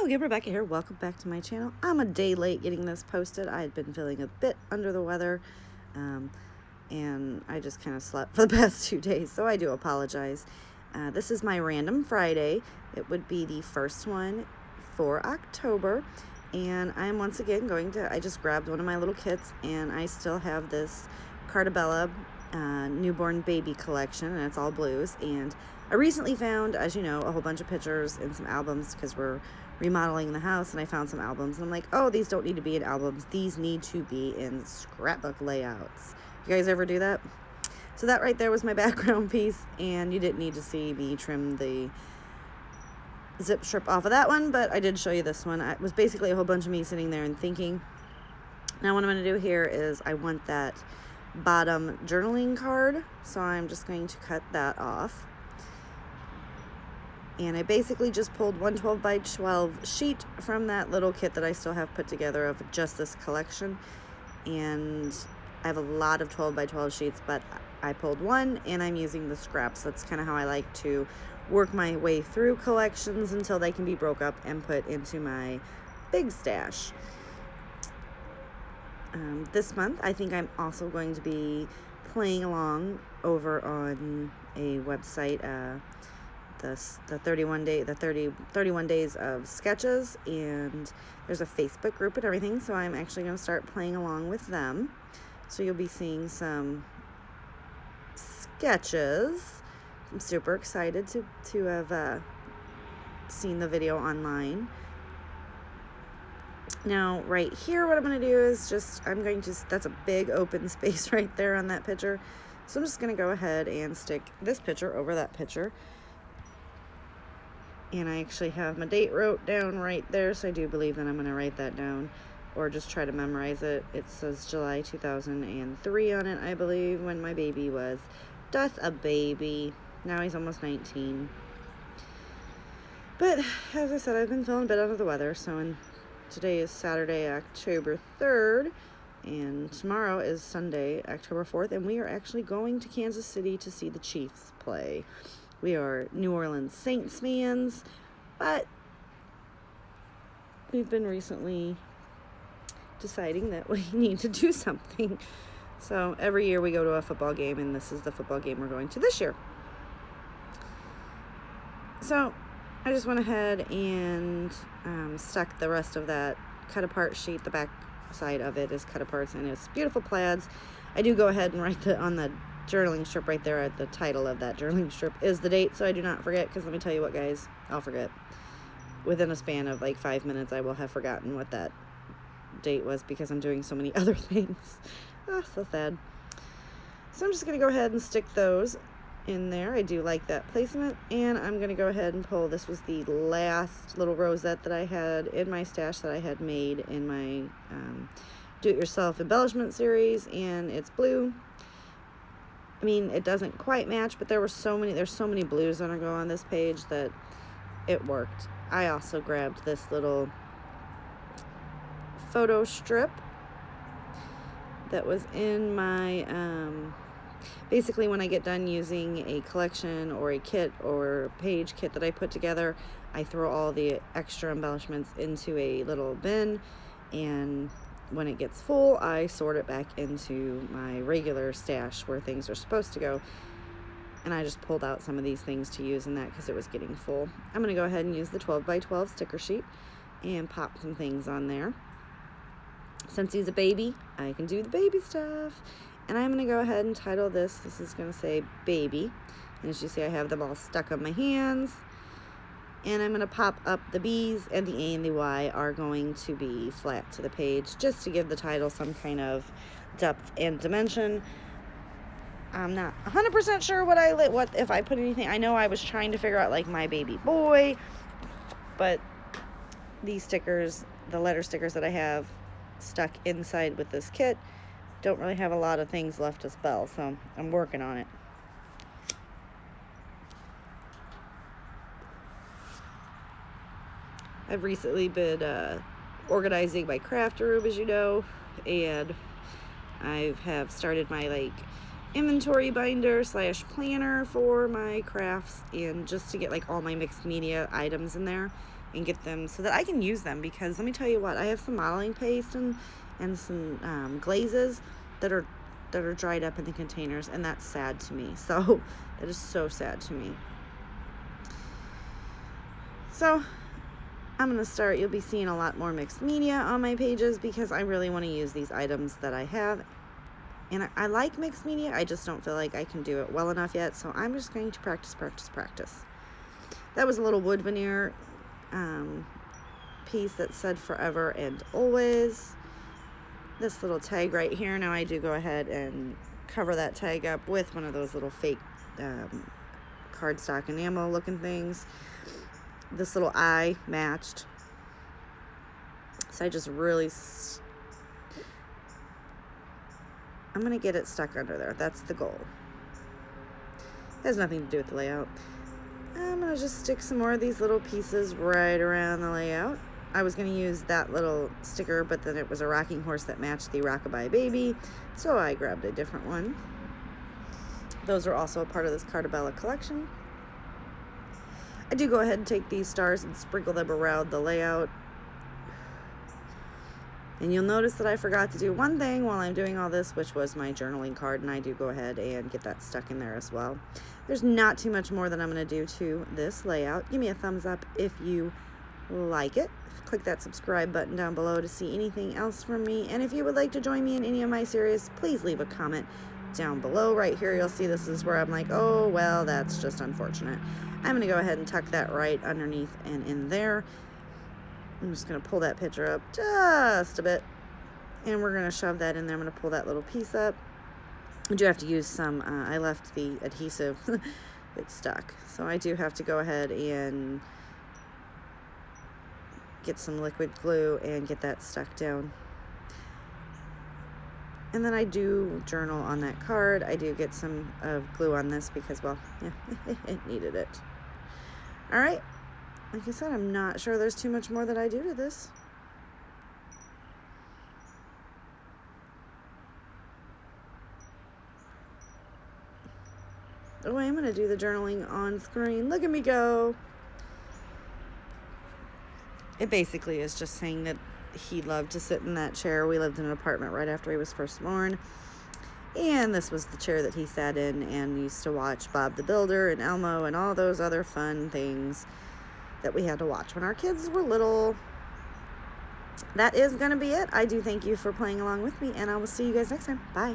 Hello again, Rebecca here. Welcome back to my channel. I'm a day late getting this posted. I had been feeling a bit under the weather, and I just kind of slept for the past 2 days, so I do apologize. This is my random Friday. It would be the first one for October, and I'm once again I just grabbed one of my little kits, and I still have this Carta Bella newborn baby collection, and it's all blues. And I recently found, as you know, a whole bunch of pictures and some albums because we're remodeling the house, and I found some albums, and I'm like, oh, these don't need to be in albums. These need to be in scrapbook layouts. You guys ever do that? So that right there was my background piece, and you didn't need to see me trim the zip strip off of that one, but I did show you this one. It was basically a whole bunch of me sitting there and thinking. Now what I'm going to do here is I want that bottom journaling card, so I'm just going to cut that off. And I basically just pulled one 12 by 12 sheet from that little kit that I still have put together of just this collection. And I have a lot of 12 by 12 sheets, but I pulled one and I'm using the scraps. That's kind of how I like to work my way through collections until they can be broke up and put into my big stash. This month, I think I'm also going to be playing along over on a website, the 31 days of sketches, and there's a Facebook group and everything, so I'm actually going to start playing along with them. So you'll be seeing some sketches. I'm super excited to have seen the video online. Now right here, what I'm going to do is that's a big open space right there on that picture, so I'm just going to go ahead and stick this picture over that picture. And I actually have my date wrote down right there, so I do believe that I'm going to write that down or just try to memorize it. It says July 2003 on it, I believe, when my baby was just a baby. Now he's almost 19. But as I said, I've been feeling a bit under the weather, today is Saturday, October 3rd, and tomorrow is Sunday, October 4th, and we are actually going to Kansas City to see the Chiefs play. We are New Orleans Saints fans, but we've been recently deciding that we need to do something. So every year we go to a football game, and this is the football game we're going to this year. So I just went ahead and stuck the rest of that cut apart sheet. The back side of it is cut aparts, and it's beautiful plaids. I do go ahead and write on the journaling strip right there at the title of that journaling strip is the date, so I do not forget, because let me tell you what, guys, I'll forget. Within a span of like 5 minutes, I will have forgotten what that date was because I'm doing so many other things. So sad. So I'm just going to go ahead and stick those in there. I do like that placement, and I'm going to go ahead and pull. This was the last little rosette that I had in my stash that I had made in my do-it-yourself embellishment series, and it's blue. I mean, it doesn't quite match, but there's so many blues that are going on this page that it worked. I also grabbed this little photo strip that was in my, basically when I get done using a collection or a kit or page kit that I put together, I throw all the extra embellishments into a little bin, and when it gets full, I sort it back into my regular stash where things are supposed to go. And I just pulled out some of these things to use in that because it was getting full. I'm going to go ahead and use the 12 by 12 sticker sheet and pop some things on there. Since he's a baby, I can do the baby stuff. And I'm going to go ahead and title this. This is going to say baby. And as you see, I have them all stuck on my hands. And I'm going to pop up the B's, and the A and the Y are going to be flat to the page just to give the title some kind of depth and dimension. I'm not 100% sure what if I put anything. I know I was trying to figure out like my baby boy, but these stickers, the letter stickers that I have stuck inside with this kit, don't really have a lot of things left to spell, so I'm working on it. I've recently been organizing my craft room, as you know, and I have started my inventory binder / planner for my crafts, and just to get all my mixed media items in there. and get them so that I can use them, because let me tell you what, I have some modeling paste and some glazes that are dried up in the containers, and that's sad to me. So that is so sad to me. So I'm going to start, you'll be seeing a lot more mixed media on my pages because I really want to use these items that I have. And I like mixed media, I just don't feel like I can do it well enough yet, so I'm just going to practice. That was a little wood veneer piece that said forever and always. This little tag right here, now I do go ahead and cover that tag up with one of those little fake cardstock enamel looking things. This little eye matched, so I just really I'm gonna get it stuck under there. That's the goal. It has nothing to do with the layout. I'm gonna just stick some more of these little pieces right around the layout. I was gonna use that little sticker, but then it was a rocking horse that matched the Rockabye Baby, so I grabbed a different one. Those are also a part of this Cartabella collection. I do go ahead and take these stars and sprinkle them around the layout. And you'll notice that I forgot to do one thing while I'm doing all this, which was my journaling card, and I do go ahead and get that stuck in there as well. There's not too much more that I'm going to do to this layout. Give me a thumbs up if you like it. Click that subscribe button down below to see anything else from me. And if you would like to join me in any of my series, please leave a comment down below. Right here you'll see this is where I'm like, oh well, that's just unfortunate. I'm going to go ahead and tuck that right underneath and in there. I'm just going to pull that picture up just a bit, and we're going to shove that in there. I'm going to pull that little piece up. I do have to use some, I left the adhesive, it's stuck. So I do have to go ahead and get some liquid glue and get that stuck down. And then I do journal on that card. I do get some of glue on this because, well, yeah, it needed it. All right. Like I said, I'm not sure there's too much more that I do to this. Oh, I'm going to do the journaling on screen. Look at me go. It basically is just saying that he loved to sit in that chair. We lived in an apartment right after he was first born. And this was the chair that he sat in and used to watch Bob the Builder and Elmo and all those other fun things that we had to watch when our kids were little. That is going to be it. I do thank you for playing along with me, and I will see you guys next time. Bye.